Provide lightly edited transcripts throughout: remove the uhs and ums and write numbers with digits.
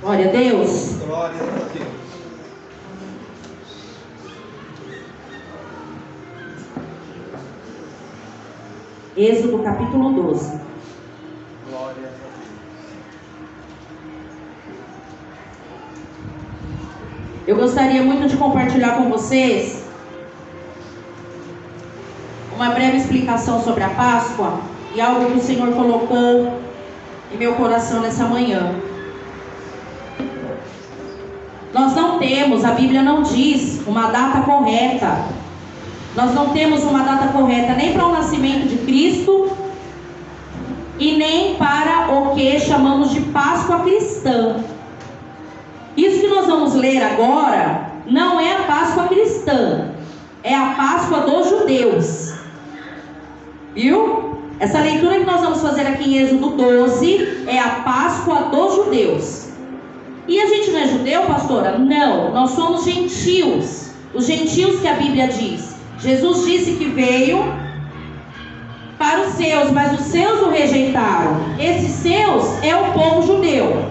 Glória a Deus. Glória a Deus. Êxodo capítulo 12. Glória a Deus. Eu gostaria muito de compartilhar com vocês uma breve explicação sobre a Páscoa e algo que o Senhor colocou em meu coração nessa manhã. Nós não temos, a Bíblia não diz uma data correta. Nós não temos uma data correta nem para o nascimento de Cristo e nem para o que chamamos de Páscoa cristã. Isso que nós vamos ler agora não é a Páscoa cristã, é a Páscoa dos judeus. Viu? Essa leitura que nós vamos fazer aqui em Êxodo 12 é a Páscoa dos judeus. E a gente não é judeu, pastora? Não, nós somos gentios. Os gentios que a Bíblia diz. Jesus disse que veio para os seus, mas os seus o rejeitaram. Esses seus é o povo judeu.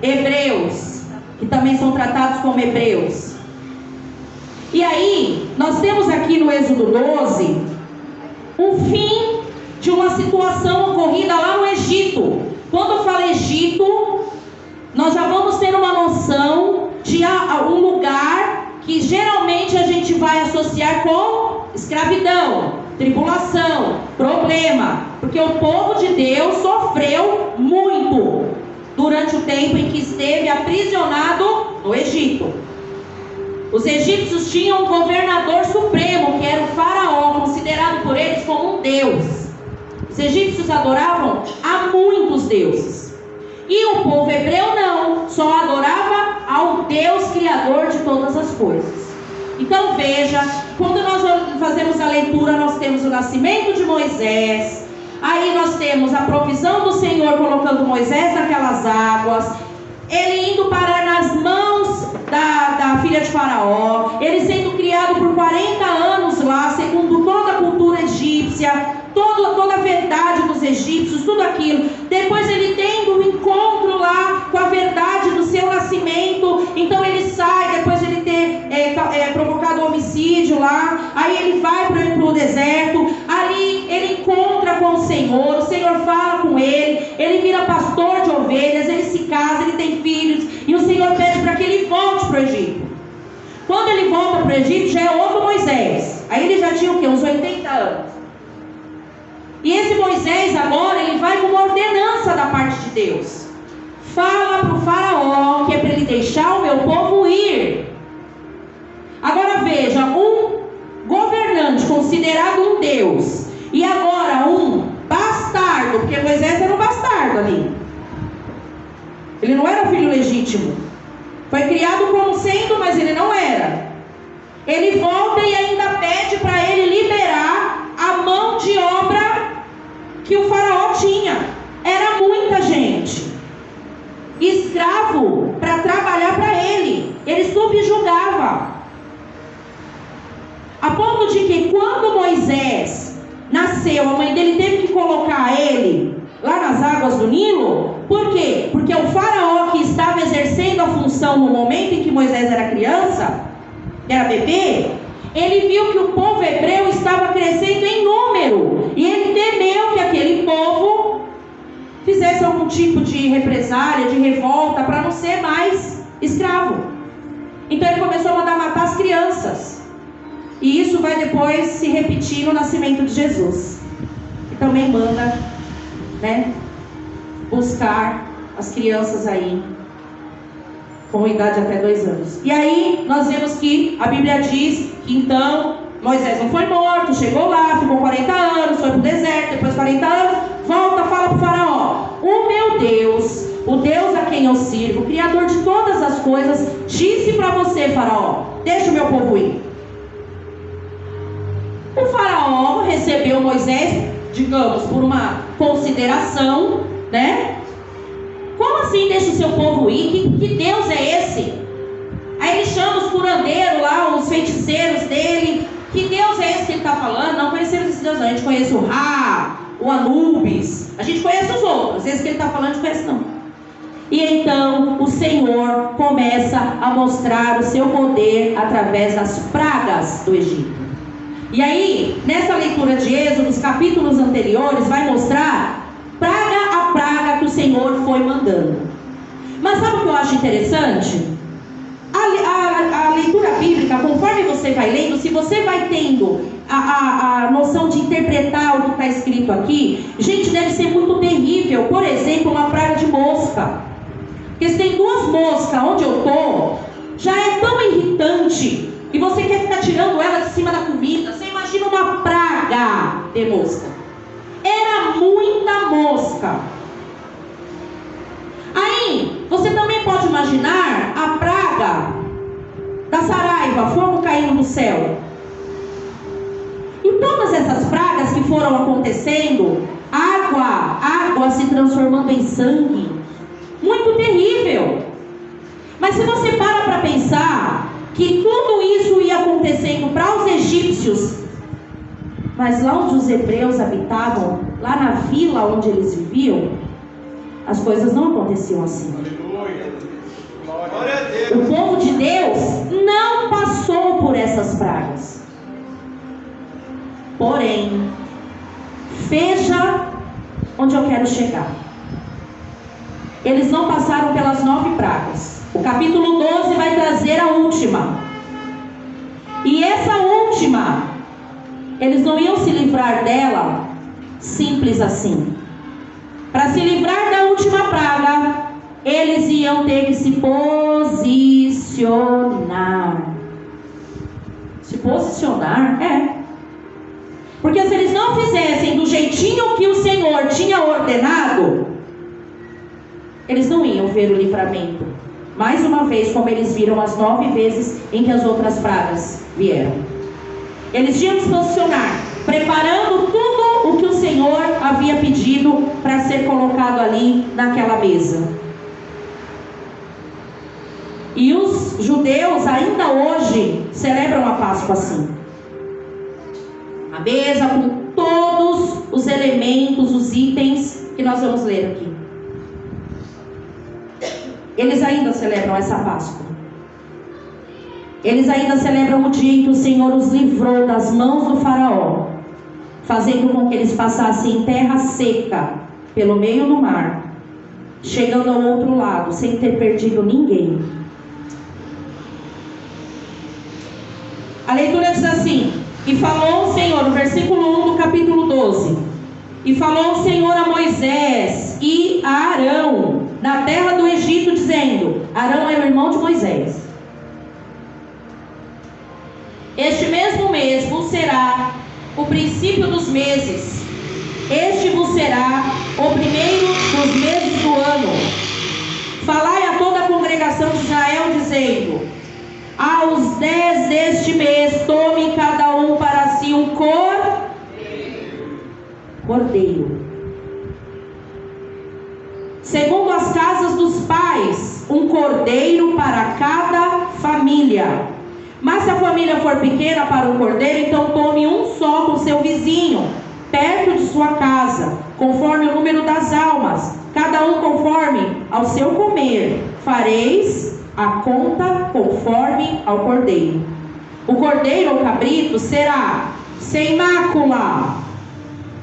Hebreus, que também são tratados como hebreus. E aí, nós temos aqui no Êxodo 12 um fim de uma situação ocorrida lá no Egito. Quando eu falo Egito, nós já vamos ter uma noção de um lugar que geralmente a gente vai associar com escravidão, tribulação, problema, porque o povo de Deus sofreu muito durante o tempo em que esteve aprisionado no Egito. Os egípcios tinham um governador supremo, que era o faraó, considerado por eles como um deus. Os egípcios adoravam a muitos deuses. E o povo hebreu não, só adorava ao Deus Criador de todas as coisas. Então veja, quando nós fazemos a leitura, nós temos o nascimento de Moisés, aí nós temos a provisão do Senhor colocando Moisés naquelas águas, ele indo parar nas mãos da filha de Faraó, ele sendo criado por 40 anos lá, segundo toda a cultura egípcia, toda a verdade dos egípcios, tudo aquilo. Depois ele tendo um encontro lá com a verdade do seu nascimento, então ele sai, depois de ele ter provocado o homicídio lá, aí ele vai para o deserto, ali ele encontra com o Senhor fala com ele vira pastor de ovelhas, ele se casa, ele tem filhos, e o Senhor pede para que ele volte para o Egito. Quando ele volta para o Egito, já é outro Moisés, aí ele já tinha o quê? Uns 80 anos. E esse Moisés agora, ele vai com uma ordenança da parte de Deus. Fala para o faraó que é para ele deixar o meu povo ir. Agora veja, um governante considerado um Deus, e agora um bastardo, porque Moisés era um bastardo ali. Ele não era o filho legítimo. Foi criado como sendo, mas ele não era. Ele volta e ainda pede para ele liberar a mão de obra que o faraó tinha. Era muita gente, escravo para trabalhar para ele. Ele subjugava, a ponto de que quando Moisés nasceu, a mãe dele teve que colocar ele lá nas águas do Nilo. Por quê? Porque o faraó, que estava exercendo a função no momento em que Moisés era criança, era bebê, ele viu que o povo hebreu estava crescendo em número, e ele temeu que aquele povo fizesse algum tipo de represália, de revolta, para não ser mais escravo. Então ele começou a mandar matar as crianças, e isso vai depois se repetir no nascimento de Jesus, que também manda, buscar as crianças aí com idade até 2 anos. E aí nós vemos que a Bíblia diz que então Moisés não foi morto, chegou lá, ficou 40 anos, foi para o deserto, depois 40 anos, volta, fala para o faraó: o meu Deus, o Deus a quem eu sirvo, o Criador de todas as coisas, disse para você, faraó, deixa o meu povo ir. O faraó recebeu Moisés, digamos, por uma consideração, Como assim deixa o seu povo ir? Que Deus é esse? Aí ele chama os curandeiros lá, os feiticeiros dele. Que Deus é esse que ele está falando? Não conhecemos esse Deus não. A gente conhece o Ra, o Anubis. A gente conhece os outros. Esse que ele está falando, a gente conhece não. E então o Senhor começa a mostrar o seu poder através das pragas do Egito. E aí, nessa leitura de Êxodo, nos capítulos anteriores, vai mostrar praga a praga que o Senhor foi mandando. Mas sabe o que eu acho interessante? A leitura bíblica, conforme você vai lendo, se você vai tendo a noção de interpretar o que está escrito aqui, gente, deve ser muito terrível. Por exemplo, uma praga de mosca. Porque se tem duas moscas onde eu estou, já é tão irritante e você quer ficar tirando ela de cima da comida. Você imagina uma praga de mosca. Era muita mosca. Aí, você também pode imaginar a praga da saraiva, fogo caindo do céu. E todas essas pragas que foram acontecendo, água se transformando em sangue. Muito terrível. Mas se você para pensar que tudo isso ia acontecendo para os egípcios, mas lá onde os hebreus habitavam, lá na vila onde eles viviam, as coisas não aconteciam assim. O povo de Deus não passou por essas pragas. Porém, veja onde eu quero chegar. Eles não passaram pelas 9 pragas. O capítulo 12 vai trazer a última. E essa última, eles não iam se livrar dela simples assim. Para se livrar da última praga, eles iam ter que se posicionar. Se posicionar? É. Porque se eles não fizessem do jeitinho que o Senhor tinha ordenado, eles não iam ver o livramento. Mais uma vez, como eles viram as 9 vezes em que as outras pragas vieram. Eles tinham que se posicionar, preparando tudo o que o Senhor havia pedido para ser colocado ali naquela mesa. E os judeus ainda hoje celebram a Páscoa assim. A mesa com todos os elementos, os itens que nós vamos ler aqui. Eles ainda celebram essa Páscoa. Eles ainda celebram o dia em que o Senhor os livrou das mãos do faraó, fazendo com que eles passassem em terra seca, pelo meio do mar, chegando ao outro lado, sem ter perdido ninguém. A leitura diz assim: e falou o Senhor, no versículo 1 do capítulo 12, e falou o Senhor a Moisés e a Arão, na terra do Egito, dizendo: Arão é o irmão de Moisés. Este mesmo mês vos será o princípio dos meses. Este vos será o primeiro dos meses do ano. Falai a toda a congregação de Israel, dizendo: aos 10 deste mês, tome cada um para si um cordeiro, segundo as casas dos pais, um cordeiro para cada família. Mas se a família for pequena para um cordeiro, então tome um só com seu vizinho, perto de sua casa, conforme o número das almas, cada um conforme ao seu comer. Fareis a conta conforme ao cordeiro. O cordeiro ou cabrito será sem mácula,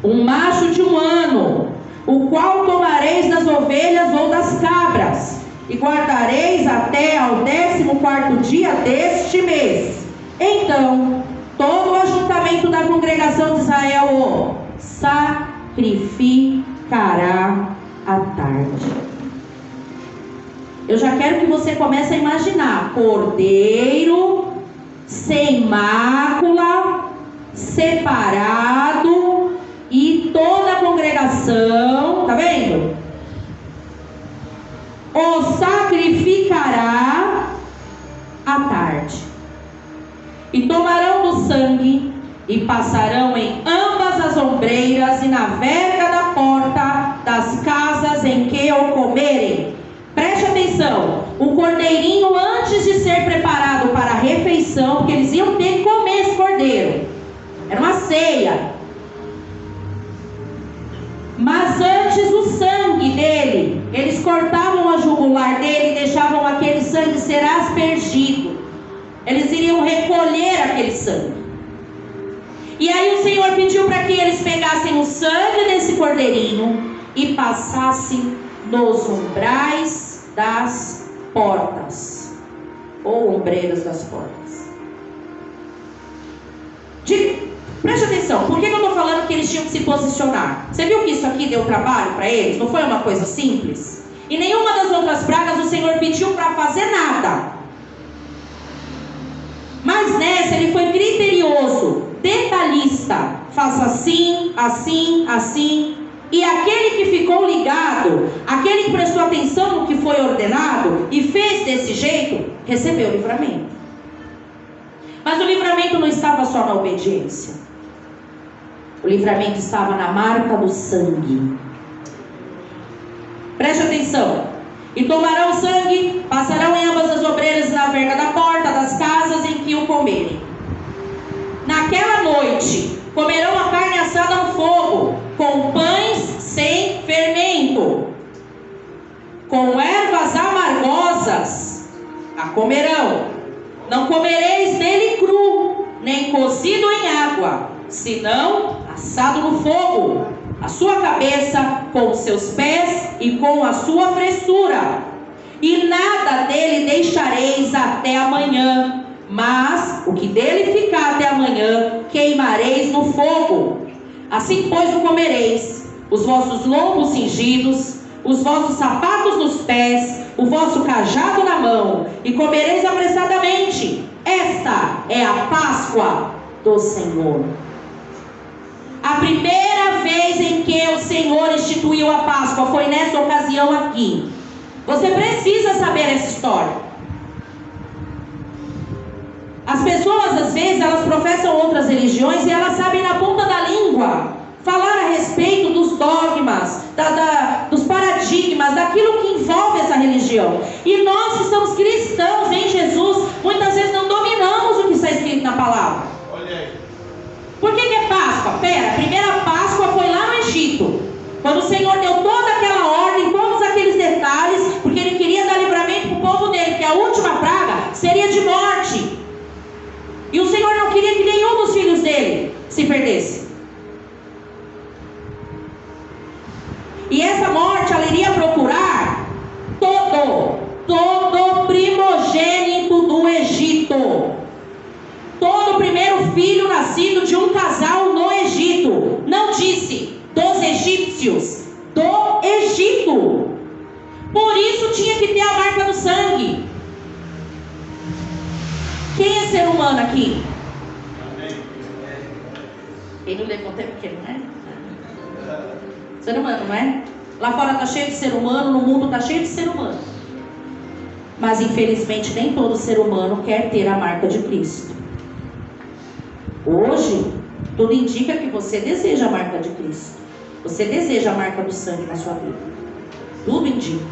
um macho de 1 ano, o qual tomareis das ovelhas ou das cabras, e guardareis até ao 14º dia deste mês. Então todo o ajuntamento da congregação de Israel o sacrificará à tarde. Eu já quero que você comece a imaginar: cordeiro, sem mácula, separado, e toda a congregação, tá vendo? O sacrificará à tarde. E tomarão do sangue e passarão em ambas as ombreiras e na verga da porta das casas em que o comerem. Preste atenção: o cordeirinho, antes de ser preparado para a refeição, porque eles iam ter que comer esse cordeiro, era uma ceia. Mas antes, o sangue dele, eles cortavam a jugular lar dele e deixavam aquele sangue ser aspergido. Eles iriam recolher aquele sangue. E aí o Senhor pediu para que eles pegassem o sangue desse cordeirinho e passassem nos umbrais das portas, ou ombreiras das portas. Preste atenção, por que eu estou falando que eles tinham que se posicionar? Você viu que isso aqui deu trabalho para eles? Não foi uma coisa simples? E nenhuma das outras pragas o Senhor pediu para fazer nada. Mas nessa ele foi criterioso, detalhista. Faça assim, assim, assim. E aquele que ficou ligado, aquele que prestou atenção no que foi ordenado e fez desse jeito, recebeu o livramento. Mas o livramento não estava só na obediência. O livramento estava na marca do sangue. Preste atenção. E tomarão o sangue, passarão em ambas as ombreiras e na verga da porta das casas em que o comerem. Naquela noite, comerão a carne assada no fogo, com pães sem fermento, com ervas amargosas a comerão. Não comereis dele cru, nem cozido em água, senão assado no fogo, a sua cabeça com os seus pés e com a sua fressura. E nada dele deixareis até amanhã, mas o que dele ficar até amanhã, queimareis no fogo. Assim, pois, o comereis, os vossos lombos cingidos, os vossos sapatos nos pés, o vosso cajado na mão, e comereis apressadamente. Esta é a Páscoa do Senhor. A primeira vez em que o Senhor instituiu a Páscoa foi nessa ocasião aqui. Você precisa saber essa história. As pessoas, às vezes, elas professam outras religiões e elas sabem na ponta da língua falar a respeito dos dogmas, dos paradigmas, daquilo que envolve essa religião. E nós que somos cristãos em Jesus, muitas vezes não dominamos o que está escrito na palavra. Olha aí. Por que é Páscoa? A primeira Páscoa foi lá no Egito, quando o Senhor deu toda aquela ordem, todos aqueles detalhes, porque Ele queria dar livramento para o povo dele, que a última praga seria de morte. E o Senhor não queria que nenhum dos filhos dele se perdesse. E essa morte, ela iria procurar todo primogênito do Egito. Todo primeiro filho nascido de um casal no Egito. Não disse dos egípcios, do Egito. Por isso tinha que ter a marca do sangue. Quem é ser humano aqui? Quem não levantou é porque não é? Ser humano, não é? Lá fora está cheio de ser humano, no mundo está cheio de ser humano. Mas infelizmente nem todo ser humano quer ter a marca de Cristo. Hoje, tudo indica que você deseja a marca de Cristo. Você deseja a marca do sangue na sua vida. Tudo indica.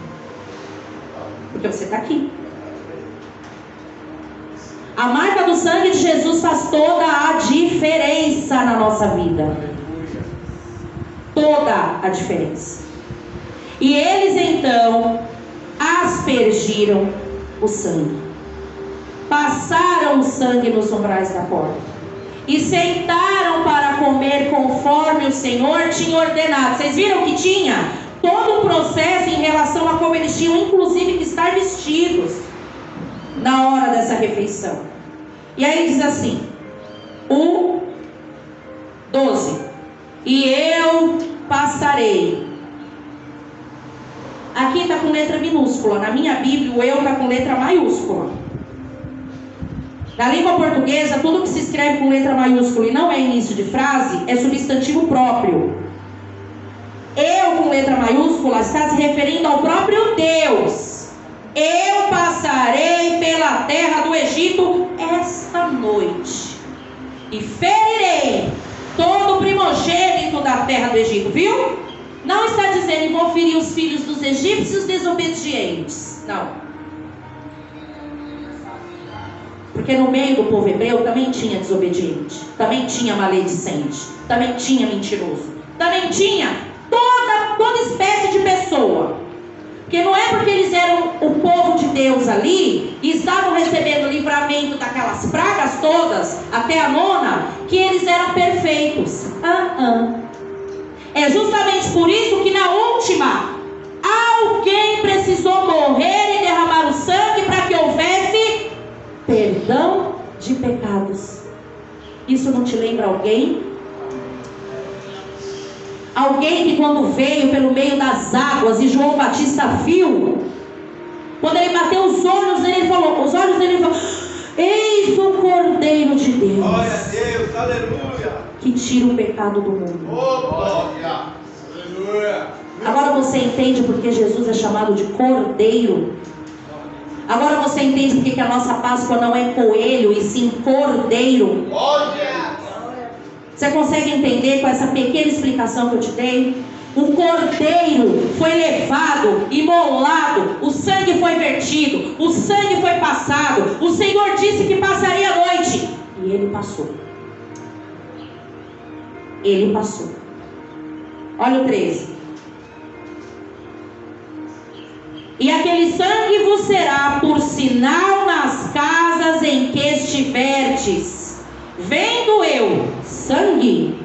Porque você está aqui. A marca do sangue de Jesus faz toda a diferença na nossa vida. Toda a diferença. E eles então aspergiram o sangue. Passaram o sangue nos umbrais da porta. E sentaram para comer conforme o Senhor tinha ordenado. Vocês viram que tinha todo um processo em relação a como eles tinham inclusive que estar vestidos na hora dessa refeição. E aí diz assim, o 12: e eu passarei. Aqui está com letra minúscula. Na minha Bíblia o eu está com letra maiúscula. Na língua portuguesa, tudo que se escreve com letra maiúscula e não é início de frase, é substantivo próprio. Eu com letra maiúscula está se referindo ao próprio Deus. Eu passarei pela terra do Egito esta noite e ferirei todo o primogênito da terra do Egito. Viu? Não está dizendo vou ferir os filhos dos egípcios desobedientes. Não. Porque no meio do povo hebreu também tinha desobediente, também tinha maledicente, também tinha mentiroso, também tinha toda espécie de pessoa. Porque não é porque eles eram o povo de Deus ali e estavam recebendo o livramento daquelas pragas todas, até a 9ª, que eles eram perfeitos. É justamente por isso que na última, alguém precisou morrer e derramar o sangue para que houvesse perdão de pecados. Isso não te lembra alguém? Alguém que quando veio pelo meio das águas e João Batista viu, quando ele bateu os olhos dele, ele falou, eis o Cordeiro de Deus. Glória a Deus, aleluia. Que tira o pecado do mundo. Oh, glória. Aleluia. Agora você entende porque Jesus é chamado de Cordeiro? Agora você entende porque que a nossa Páscoa não é coelho e sim Cordeiro? Glória. Você consegue entender com essa pequena explicação que eu te dei? O cordeiro foi levado, imolado, o sangue foi vertido, o sangue foi passado. O Senhor disse que passaria a noite, e ele passou. Ele passou. Olha o 13. E aquele sangue vos será por sinal nas casas em que estiverdes. Vendo eu sangue,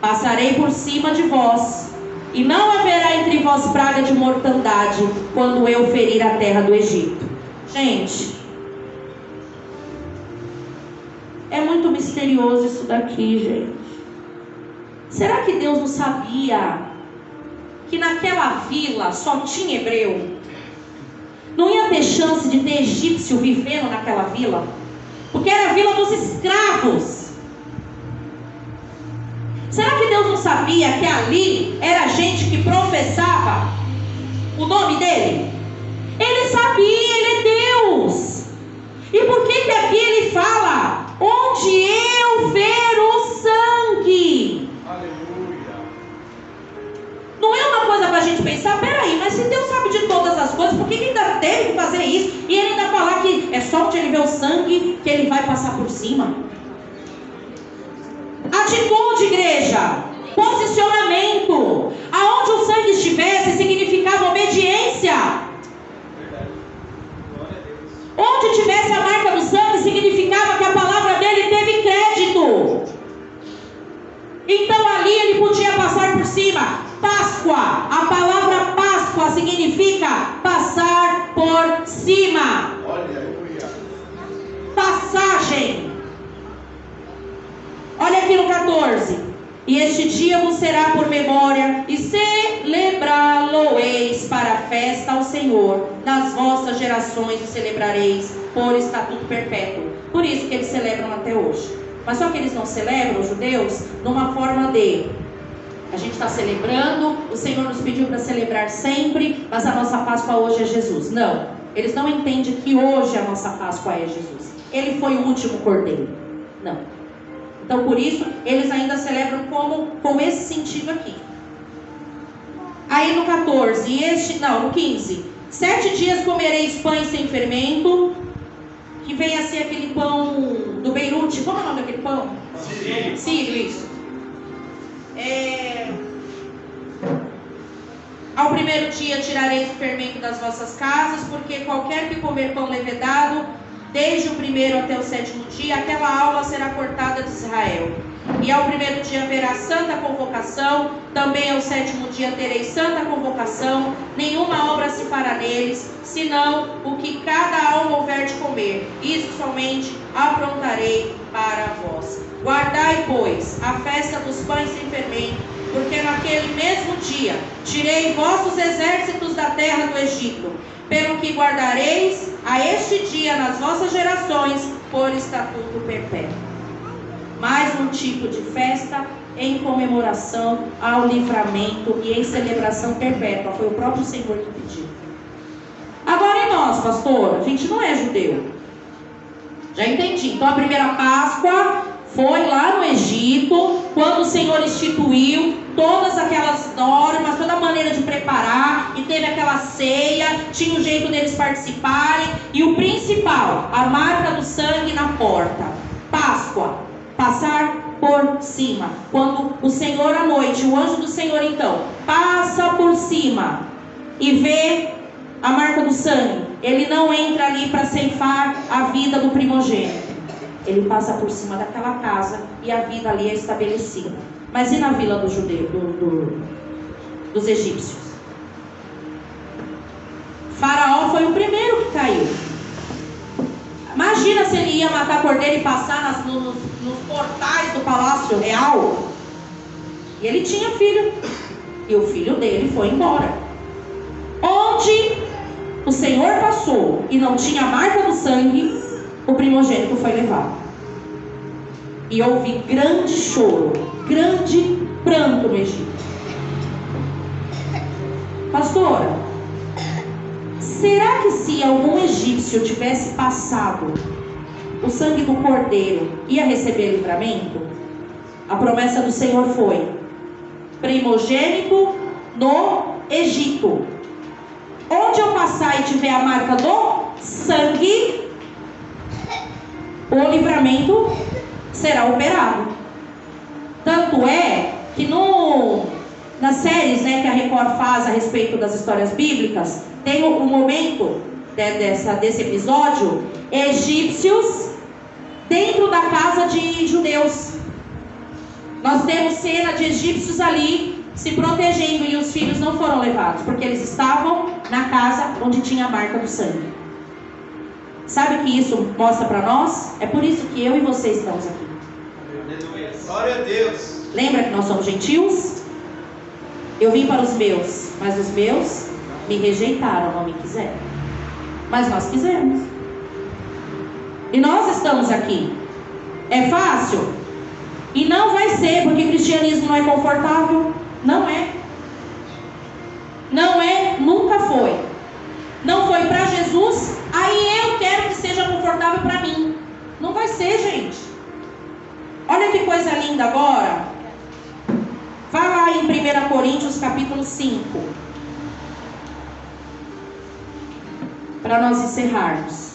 passarei por cima de vós, e não haverá entre vós praga de mortandade, quando eu ferir a terra do Egito. Gente, é muito misterioso isso daqui, gente. Será que Deus não sabia que naquela vila só tinha hebreu? Não ia ter chance de ter egípcio vivendo naquela vila? Porque era a vila dos escravos. Será que Deus não sabia que ali era gente que professava o nome dele? Ele sabia, ele é Deus. E por que aqui ele fala, onde eu ver o sangue? Aleluia. Não é uma coisa para a gente pensar, peraí, mas se Deus sabe de todas as coisas, por que ele ainda teve que fazer isso? E ele ainda falar que é só onde ele vê o sangue que ele vai passar por cima? Atitude, igreja. Posicionamento. Aonde o sangue estivesse significava obediência. Onde tivesse a marca do sangue significava que a palavra dele teve crédito. Então ali ele podia passar por cima. Páscoa, a palavra Páscoa significa passar por cima. Aleluia. Passagem. Olha aqui no 14. E este dia vos será por memória, e celebrá-lo-eis para a festa ao Senhor. Nas vossas gerações o celebrareis por estatuto perpétuo. Por isso que eles celebram até hoje. Mas só que eles não celebram, os judeus, numa forma de: a gente está celebrando, o Senhor nos pediu para celebrar sempre, mas a nossa Páscoa hoje é Jesus. Não, eles não entendem que hoje a nossa Páscoa é Jesus. Ele foi o último cordeiro. Não. Então por isso eles ainda celebram com esse sentido aqui. Aí no 14, no 15: 7 dias comereis pães sem fermento, que vem a ser aquele pão do Beirute. Como é o nome daquele pão? Sírio, isso. Ao primeiro dia tirareis o fermento das vossas casas, porque qualquer que comer pão levedado, desde o primeiro até o 7º dia, aquela alma será cortada de Israel. E ao primeiro dia haverá santa convocação, também ao 7º dia tereis santa convocação, nenhuma obra se fará neles, senão o que cada alma houver de comer, isso somente aprontarei para vós. Guardai, pois, a festa dos pães sem fermento, porque naquele mesmo dia tirei vossos exércitos da terra do Egito, pelo que guardareis a este dia nas vossas gerações por estatuto perpétuo. Mais um tipo de festa em comemoração ao livramento e em celebração perpétua. Foi o próprio Senhor que pediu. Agora e nós, pastor? A gente não é judeu. Já entendi. Então a primeira Páscoa foi lá no Egito, quando o Senhor instituiu todas aquelas normas, toda a maneira de preparar, e teve aquela ceia, tinha o jeito deles participarem, e o principal, a marca do sangue na porta. Páscoa, passar por cima. Quando o Senhor à noite, o anjo do Senhor então, passa por cima e vê a marca do sangue, ele não entra ali para ceifar a vida do primogênito. Ele passa por cima daquela casa e a vida ali é estabelecida. Mas e na vila dos judeus, dos egípcios? Faraó foi o primeiro que caiu. Imagina se ele ia matar cordeiro e passar nos portais do palácio real. E ele tinha filho. E o filho dele foi embora. Onde o Senhor passou e não tinha a marca do sangue, o primogênito foi levado. E houve grande choro, grande pranto no Egito. Pastora, será que se algum egípcio tivesse passado o sangue do cordeiro, ia receber livramento? A promessa do Senhor foi: primogênito no Egito. Onde eu passar e tiver a marca do sangue, o livramento será operado. Tanto é que nas séries, né, que a Record faz a respeito das histórias bíblicas, tem um momento desse episódio, egípcios dentro da casa de judeus. Nós temos cena de egípcios ali se protegendo e os filhos não foram levados, porque eles estavam na casa onde tinha a marca do sangue. Sabe o que isso mostra para nós? É por isso que eu e você estamos aqui. Glória a Deus. Lembra que nós somos gentios? Eu vim para os meus, mas os meus me rejeitaram, não me quiseram. Mas nós quisemos. E nós estamos aqui. É fácil? E não vai ser, porque cristianismo não é confortável. Não é. Não é, nunca foi. Não foi para Jesus, aí eu quero que seja confortável para mim. Não vai ser, gente. Olha que coisa linda agora. Vai lá em 1 Coríntios capítulo 5. Para nós encerrarmos.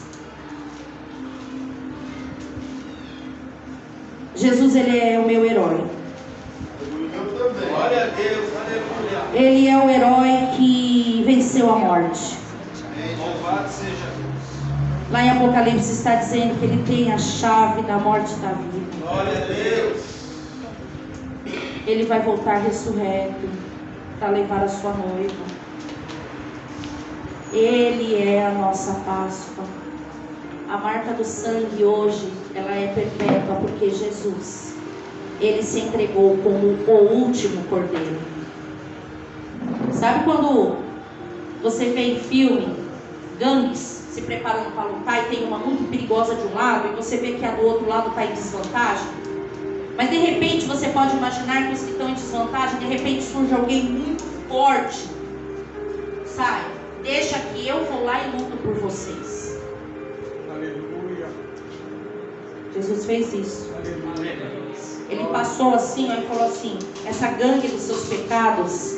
Jesus, ele é o meu herói. Glória a Deus, aleluia. Ele é o herói que venceu a morte. Louvado seja Deus. Lá em Apocalipse está dizendo que ele tem a chave da morte e da vida. Glória a Deus. Ele vai voltar ressurreto para levar a sua noiva. Ele é a nossa Páscoa. A marca do sangue hoje, ela é perpétua, porque Jesus, ele se entregou como o último cordeiro. Sabe quando você vê em filme gangues se preparando para lutar e tem uma muito perigosa de um lado e você vê que a do outro lado está em desvantagem? Mas de repente você pode imaginar que os que estão em desvantagem, de repente surge alguém muito forte. Sai, deixa que eu vou lá e luto por vocês. Aleluia. Jesus fez isso. Aleluia. Ele passou assim, ó, e falou assim: essa gangue dos seus pecados,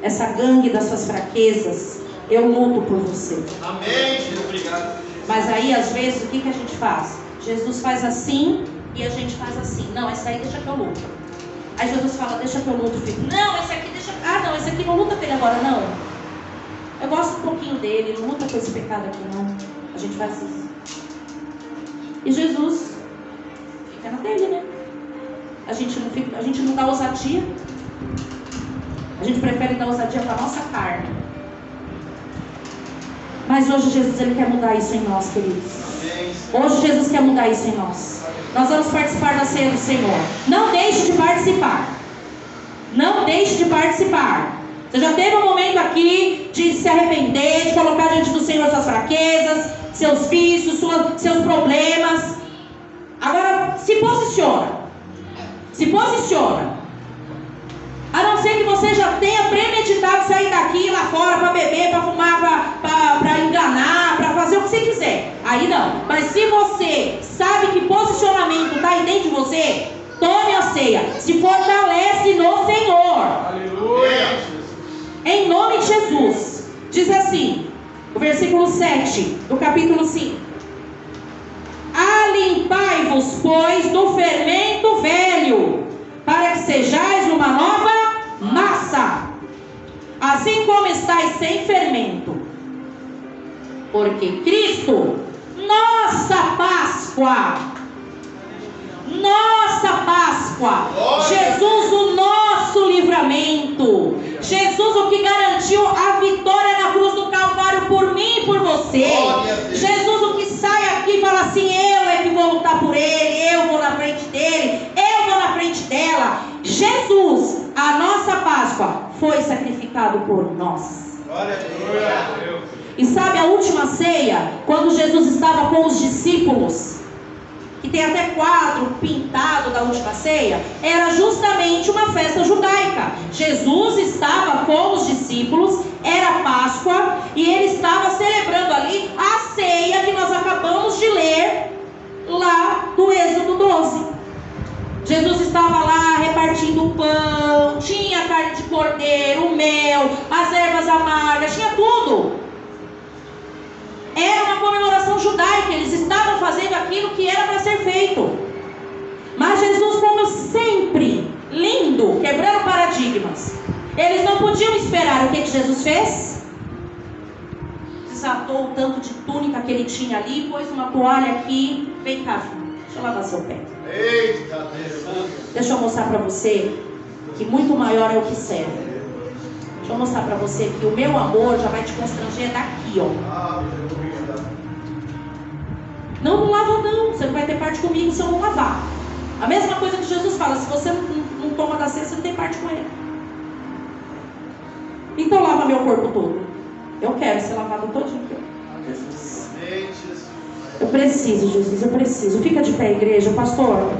essa gangue das suas fraquezas, eu luto por você. Amém. Obrigado. Mas aí às vezes o que a gente faz? Jesus faz assim e a gente faz assim. Não, esse aí deixa que eu luto. Aí Jesus fala: deixa que eu luto, filho. Não, esse aqui deixa. Ah, não, esse aqui não luta com ele agora, não. Eu gosto um pouquinho dele, não luta com esse pecado aqui, não. A gente faz isso. E Jesus fica na dele, né? A gente não dá ousadia. A gente prefere dar ousadia para a nossa carne. Mas hoje Jesus, ele quer mudar isso em nós, queridos. Hoje Jesus quer mudar isso em nós. Nós vamos participar da ceia do Senhor. Não deixe de participar. Não deixe de participar. Você já teve um momento aqui de se arrepender, de colocar diante do Senhor suas fraquezas, seus vícios, seus problemas. Agora se posiciona. Se posiciona. A não ser que você já tenha premeditado sair daqui, lá fora, para beber, para fumar, para enganar, para fazer o que você quiser. Aí não. Mas se você sabe que posicionamento está aí dentro de você, tome a ceia. Se fortalece no Senhor. Aleluia. Em nome de Jesus. Diz assim, o versículo 7 do capítulo 5. Alimpai-vos, pois, do fermento velho, para que sejais uma nova massa, assim como estáis sem fermento. Porque Cristo, nossa Páscoa, Jesus, o nosso livramento, Jesus, o que garantiu a vitória na cruz do Calvário por mim e por você, Jesus, o que sai aqui e fala assim: eu é que vou lutar por ele, eu vou na frente dele, eu vou na frente dela. Jesus, a nossa Páscoa, foi sacrificado por nós. Glória a Deus. E sabe a última ceia, quando Jesus estava com os discípulos, que tem até quadro pintado da última ceia, era justamente uma festa judaica. Jesus estava com os discípulos, era Páscoa, e ele estava celebrando ali a ceia que nós acabamos de ler lá do Êxodo 12. Jesus estava lá repartindo o pão, tinha carne de cordeiro, o mel, as ervas amargas, tinha tudo. Era uma comemoração judaica, eles estavam fazendo aquilo que era para ser feito. Mas Jesus, como sempre, lindo, quebrando paradigmas, eles não podiam esperar. O que Jesus fez? Desatou o tanto de túnica que ele tinha ali, pôs uma toalha aqui. Vem cá, filho, deixa eu lavar seu pé. Eita Deus. Deixa eu mostrar para você que muito maior é o que serve. Deixa eu mostrar para você que o meu amor já vai te constranger daqui, ó. Não lava não, você não vai ter parte comigo se eu não lavar. A mesma coisa que Jesus fala: se você não toma da ceia, você não tem parte com ele. Então lava meu corpo todo. Eu quero ser lavado todinho aqui, ó. Jesus. Eu preciso, Jesus, eu preciso. Fica de pé, igreja, pastor.